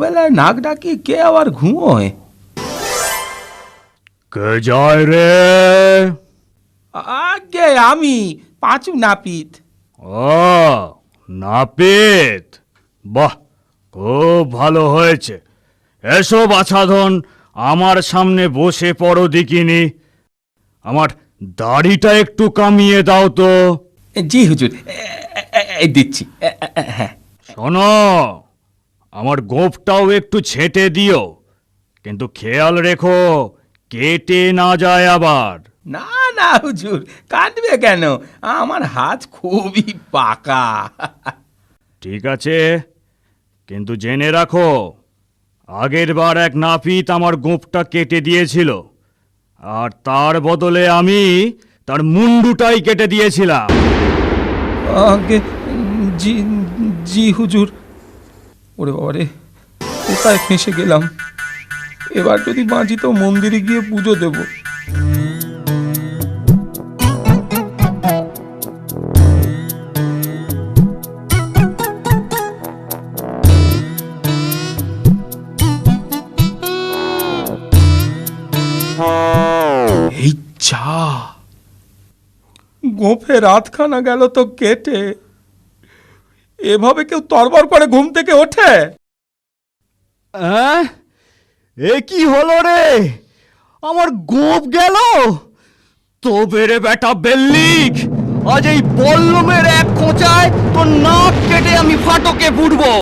অবেলায় নাক ডাকি কে আবার ঘুমোয়? কে যায় রে? আগে আমি, পাঁচু নাপিত। ও, নাপিত, বাহ, খুব ভালো হয়েছে। এসো বাছাধন, আমার সামনে বসে পড়ো দেখিনি। আমার দাড়িটা একটু কামিয়ে দাও তো। জি হুজুর, এই দিচ্ছি। হ্যাঁ। শোনো, আমার গোঁফটাও একটু ছেঁটে দিও, কিন্তু খেয়াল রেখো কেটে না যায় আবার। না না হুজুর, কাটবে কেন? আমার হাত খুবই পাকা। ঠিক আছে, কিন্তু জেনে রাখো, আগের বার এক নাপিত আমার গোঁফটা কেটে দিয়েছিল, আর তার বদলে আমি তার মুন্ডুটাই কেটে দিয়েছিলাম। আগে জি, জি হুজুর। ওরে বাবারে, কোথায় ফেঁসে গেলাম? এবার যদি বাঁচি তো মন্দিরে গিয়ে পুজো দেব। এই যা, গোঁফে রাতখানা গেল তো কেটে। এভাবে কেউ তরবর করে ঘুম থেকে ওঠে? এ কি হলো রে? আমার গোঁফ গেল? তবে রে বেটা বেল্লিক, আজ এই বল্লমের এক খোঁচায় তোর নাক কেটে আমি ফাটকে ফুটবো।